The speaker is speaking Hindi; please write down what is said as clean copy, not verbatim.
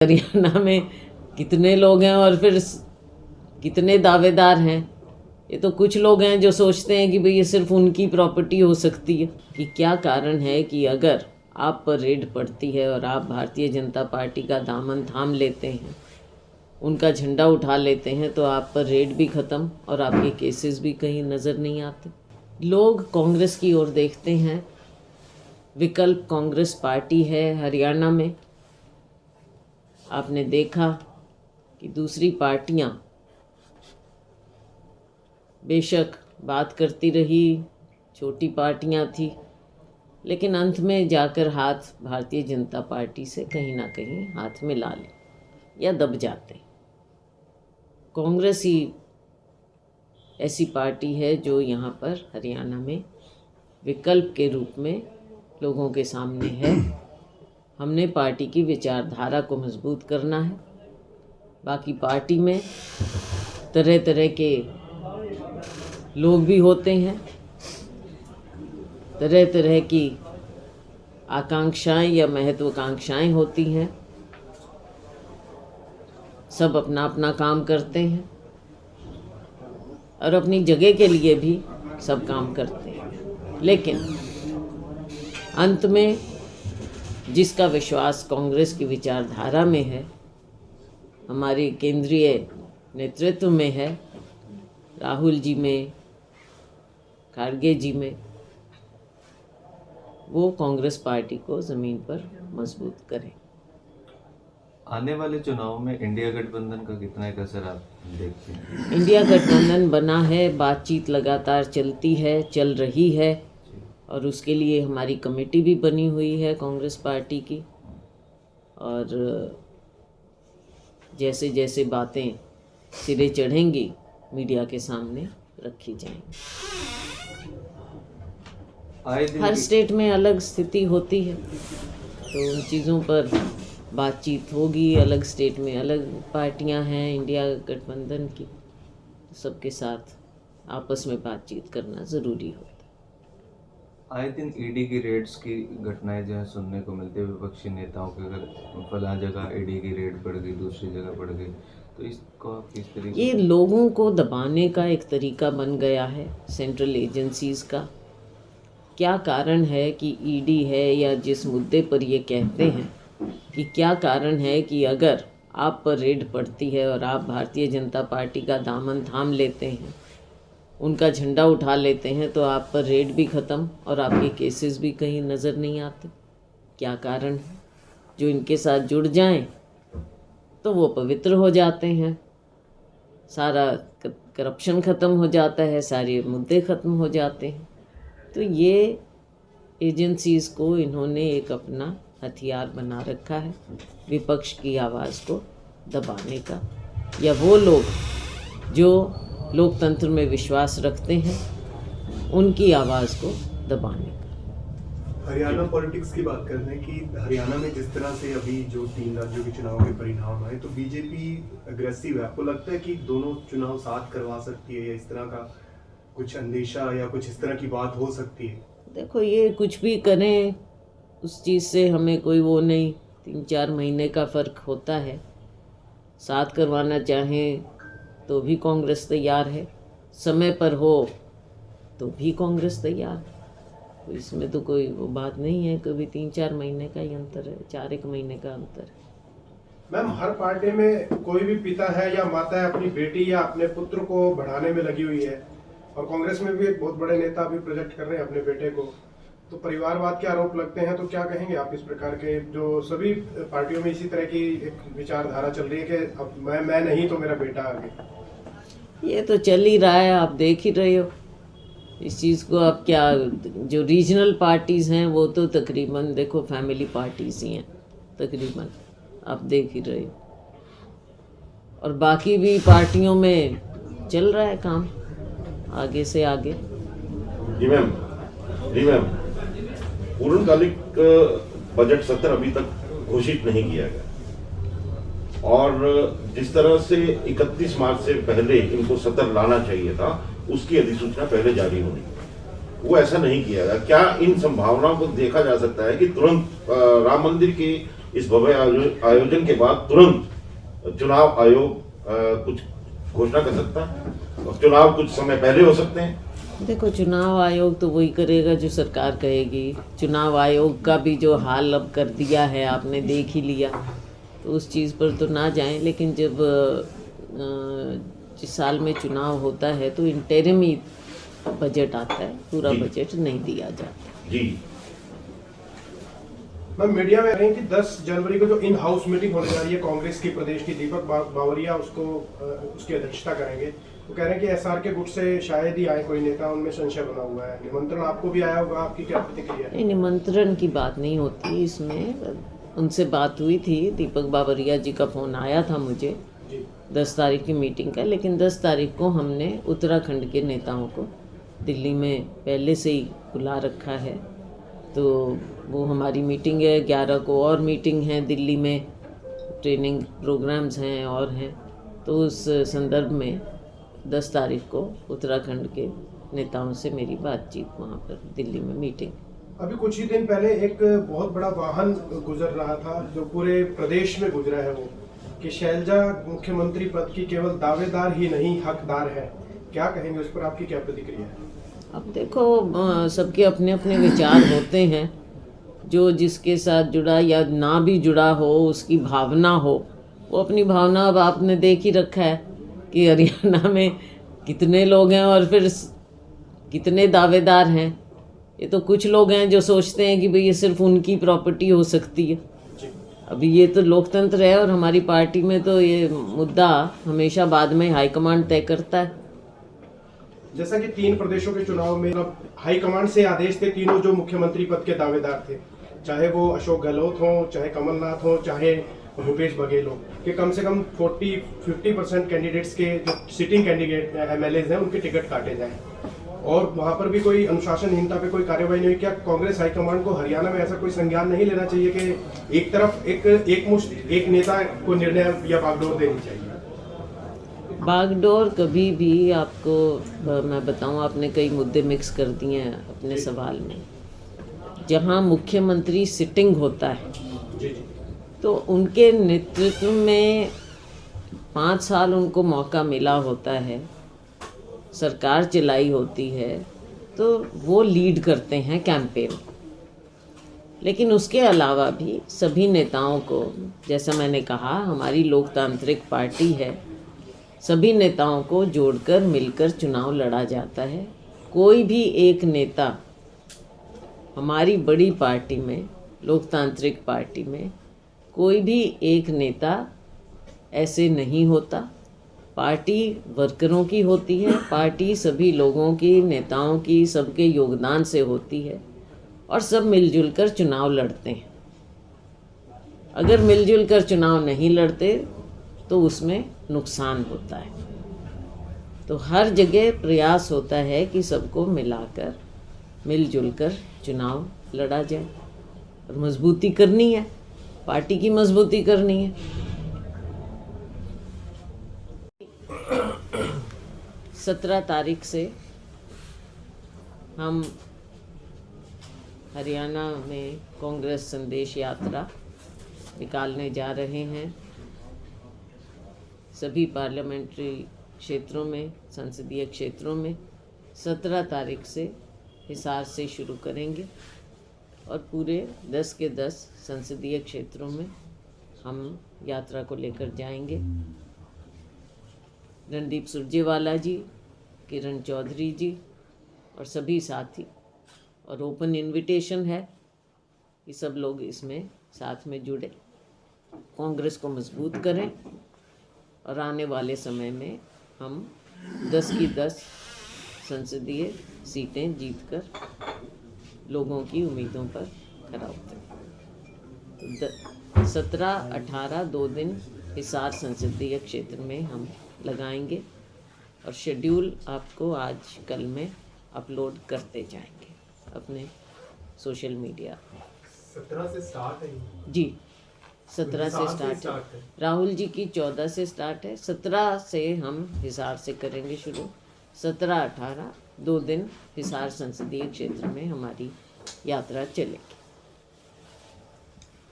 हरियाणा में कितने लोग हैं और फिर कितने दावेदार हैं। ये तो कुछ लोग हैं जो सोचते हैं कि भाई ये सिर्फ उनकी प्रॉपर्टी हो सकती है। कि क्या कारण है कि अगर आप पर रेड पड़ती है और आप भारतीय जनता पार्टी का दामन थाम लेते हैं, उनका झंडा उठा लेते हैं, तो आप पर रेड भी ख़त्म और आपके केसेस भी कहीं नज़र नहीं आते। लोग कांग्रेस की ओर देखते हैं। विकल्प कांग्रेस पार्टी है हरियाणा में। आपने देखा कि दूसरी पार्टियां बेशक बात करती रही, छोटी पार्टियां थी, लेकिन अंत में जाकर हाथ भारतीय जनता पार्टी से कहीं ना कहीं हाथ मिला ले या दब जाते। कांग्रेस ही ऐसी पार्टी है जो यहाँ पर हरियाणा में विकल्प के रूप में लोगों के सामने है। हमने पार्टी की विचारधारा को मजबूत करना है। बाकी पार्टी में तरह तरह के लोग भी होते हैं, तरह तरह की आकांक्षाएं या महत्वाकांक्षाएं होती हैं। सब अपना अपना काम करते हैं और अपनी जगह के लिए भी सब काम करते हैं, लेकिन अंत में जिसका विश्वास कांग्रेस की विचारधारा में है, हमारी केंद्रीय नेतृत्व में है, राहुल जी में, खड़गे जी में, वो कांग्रेस पार्टी को ज़मीन पर मजबूत करें। आने वाले चुनाव में इंडिया गठबंधन का कितना एक असर आप देखते हैं? इंडिया गठबंधन बना है, बातचीत लगातार चलती है, चल रही है, और उसके लिए हमारी कमेटी भी बनी हुई है कांग्रेस पार्टी की। और जैसे जैसे बातें सिरे चढ़ेंगी मीडिया के सामने रखी जाएंगी। हर स्टेट में अलग स्थिति होती है, तो उन चीज़ों पर बातचीत होगी। अलग स्टेट में अलग पार्टियां हैं इंडिया गठबंधन की, तो सबके साथ आपस में बातचीत करना ज़रूरी होता है। आए दिन ईडी की रेड्स की घटनाएं जो है सुनने को मिलती है विपक्षी नेताओं के, अगर फला जगह ईडी की रेड पड़ गई, दूसरी जगह पड़ गई, तो इसको आप किस तरीके? ये लोगों को दबाने का एक तरीका बन गया है सेंट्रल एजेंसीज़ का। क्या कारण है कि ईडी है, या जिस मुद्दे पर ये कहते हैं कि क्या कारण है कि अगर आप पर रेड पड़ती है और आप भारतीय जनता पार्टी का दामन थाम लेते हैं, उनका झंडा उठा लेते हैं, तो आप पर रेड भी ख़त्म और आपके केसेस भी कहीं नज़र नहीं आते। क्या कारण है? जो इनके साथ जुड़ जाएं तो वो पवित्र हो जाते हैं, सारा करप्शन ख़त्म हो जाता है, सारे मुद्दे ख़त्म हो जाते हैं। तो ये एजेंसीज़ को इन्होंने एक अपना हथियार बना रखा है विपक्ष की आवाज़ को दबाने का, या वो लोग जो लोकतंत्र में विश्वास रखते हैं उनकी आवाज़ को दबाने का। हरियाणा पॉलिटिक्स की बात करते हैं कि हरियाणा में जिस तरह से अभी जो 3 राज्यों के चुनाव के परिणाम आए, तो बीजेपी अग्रेसिव है। आपको लगता है कि दोनों चुनाव साथ करवा सकती है, या इस तरह का कुछ अंदेशा या कुछ इस तरह की बात हो सकती है? देखो, ये कुछ भी करें उस चीज़ से हमें कोई वो नहीं, 3-4 महीने का फ़र्क होता है। साथ करवाना चाहें तो भी कांग्रेस तैयार है, समय पर हो तो भी कांग्रेस तैयार है। तो इसमें तो कोई वो बात नहीं है, कभी 3-4 महीने का ही अंतर है, 4-1 महीने का अंतर है। मैम, हर पार्टी में कोई भी पिता है या माता है अपनी बेटी या अपने पुत्र को बढ़ाने में लगी हुई है, और कांग्रेस में भी एक बहुत बड़े नेता भी प्रोजेक्ट कर रहे हैं अपने बेटे को, तो परिवारवाद के आरोप लगते हैं। तो क्या कहेंगे आप इस प्रकार के, जो सभी पार्टियों में इसी तरह की एक विचारधारा चल रही है कि अब मैं नहीं तो मेरा बेटा आगे? ये तो चल ही रहा है, आप देख ही रहे हो इस चीज़ को। अब क्या, जो रीजनल पार्टीज़ हैं वो तो तकरीबन देखो फैमिली पार्टीज़ ही हैं तकरीबन, आप देख ही रहे हो। और बाकी भी पार्टियों में चल रहा है काम आगे से आगे। जी मैम, पूर्णकालिक बजट सत्र अभी तक घोषित नहीं किया गया, और जिस तरह से 31 मार्च से पहले इनको सत्र लाना चाहिए था, उसकी अधिसूचना पहले जारी होनी, वो ऐसा नहीं किया गया। क्या इन संभावनाओं को देखा जा सकता है कि तुरंत राम मंदिर की इस भव्य आयोजन के बाद तुरंत चुनाव आयोग कुछ घोषणा कर सकता है और चुनाव कुछ समय पहले हो सकते हैं? देखो, चुनाव आयोग तो वही करेगा जो सरकार कहेगी। चुनाव आयोग का भी जो हाल अब कर दिया है आपने देख ही लिया, तो उस चीज़ पर तो ना जाएं। लेकिन जब जिस साल में चुनाव होता है तो इंटरिम ही बजट आता है, पूरा बजट नहीं दिया जाता। जी मैम, मीडिया में कह रहे हैं कि 10 जनवरी को जो इन हाउस मीटिंग होने जा रही है कांग्रेस की प्रदेश की, दीपक बावरिया उसकी अध्यक्षता करेंगे। वो कह रहे हैं कि एसआर के गुट से शायद ही आए कोई नेता, उनमें संशय बना हुआ है। निमंत्रण आपको भी आया होगा, आपकी क्या प्रतिक्रिया है? नहीं, निमंत्रण की बात नहीं होती इसमें। उनसे बात हुई थी, दीपक बावरिया जी का फ़ोन आया था मुझे 10 तारीख की मीटिंग का। लेकिन 10 तारीख को हमने उत्तराखंड के नेताओं को दिल्ली में पहले से ही बुला रखा है, तो वो हमारी मीटिंग है। 11 को और मीटिंग है दिल्ली में, ट्रेनिंग प्रोग्राम्स हैं और हैं। तो उस संदर्भ में 10 तारीख को उत्तराखंड के नेताओं से मेरी बातचीत वहाँ पर दिल्ली में मीटिंग। अभी कुछ ही दिन पहले एक बहुत बड़ा वाहन गुजर रहा था जो पूरे प्रदेश में गुजरा है, वो कि शैलजा मुख्यमंत्री पद की केवल दावेदार ही नहीं हकदार है। क्या कहेंगे उस पर, आपकी क्या प्रतिक्रिया है? अब देखो, सबके अपने अपने विचार होते हैं। जो जिसके साथ जुड़ा या ना भी जुड़ा हो, उसकी भावना हो, वो अपनी भावना। अब आपने देख ही रखा है कि हरियाणा में कितने लोग हैं और फिर कितने दावेदार हैं। ये तो कुछ लोग हैं जो सोचते हैं कि भाई ये सिर्फ उनकी प्रॉपर्टी हो सकती है। अभी ये तो लोकतंत्र है और हमारी पार्टी में तो ये मुद्दा हमेशा बाद में हाईकमांड तय करता है। जैसा कि 3 प्रदेशों के चुनाव में हाईकमांड से आदेश थे, तीनों जो मुख्यमंत्री पद के दावेदार थे, चाहे वो अशोक गहलोत हो, चाहे कमलनाथ हो, चाहे भूपेश बघेल हो, कि कम से कम 40-50% कैंडिडेट्स के जो सिटिंग कैंडिडेट MLAs हैं उनके टिकट काटे जाएं। और वहां पर भी कोई अनुशासनहीनता पे कोई कार्यवाही नहीं हुई। क्या कांग्रेस हाईकमांड को हरियाणा में ऐसा कोई संज्ञान नहीं लेना चाहिए कि एक तरफ एक नेता को निर्णय या बागडोर देनी चाहिए? बागडोर कभी भी आपको मैं बताऊं, आपने कई मुद्दे मिक्स कर दिए हैं अपने सवाल में। जहां मुख्यमंत्री सिटिंग होता है तो उनके नेतृत्व में 5 साल उनको मौका मिला होता है, सरकार चलाई होती है, तो वो लीड करते हैं कैंपेन। लेकिन उसके अलावा भी सभी नेताओं को, जैसा मैंने कहा, हमारी लोकतांत्रिक पार्टी है, सभी नेताओं को जोड़कर मिलकर चुनाव लड़ा जाता है। कोई भी एक नेता हमारी बड़ी पार्टी में, लोकतांत्रिक पार्टी में, कोई भी एक नेता ऐसे नहीं होता। पार्टी वर्करों की होती है, पार्टी सभी लोगों की, नेताओं की, सबके योगदान से होती है और सब मिलजुल कर चुनाव लड़ते हैं। अगर मिलजुल कर चुनाव नहीं लड़ते तो उसमें नुकसान होता है। तो हर जगह प्रयास होता है कि सबको मिलाकर मिलजुल कर चुनाव लड़ा जाए और मजबूती करनी है, पार्टी की मजबूती करनी है। 17 तारीख से हम हरियाणा में कांग्रेस संदेश यात्रा निकालने जा रहे हैं। सभी पार्लियामेंट्री क्षेत्रों में, संसदीय क्षेत्रों में 17 तारीख से हिसार से शुरू करेंगे और पूरे 10 के 10 संसदीय क्षेत्रों में हम यात्रा को लेकर जाएंगे। रणदीप सुरजेवाला जी, किरण चौधरी जी और सभी साथी, और ओपन इनविटेशन है कि सब लोग इसमें साथ में जुड़े, कांग्रेस को मजबूत करें और आने वाले समय में हम 10 की 10 संसदीय सीटें जीतकर लोगों की उम्मीदों पर खरा उतरें। तो 17-18 2 दिन हिसार संसदीय क्षेत्र में हम लगाएंगे और शेड्यूल आपको आज कल में अपलोड करते जाएंगे अपने सोशल मीडिया। 17 से स्टार्ट है जी, 17 से स्टार्ट है। राहुल जी की 14 से स्टार्ट है, 17 से हम हिसार से करेंगे शुरू। 17-18 2 दिन हिसार संसदीय क्षेत्र में हमारी यात्रा चलेगी।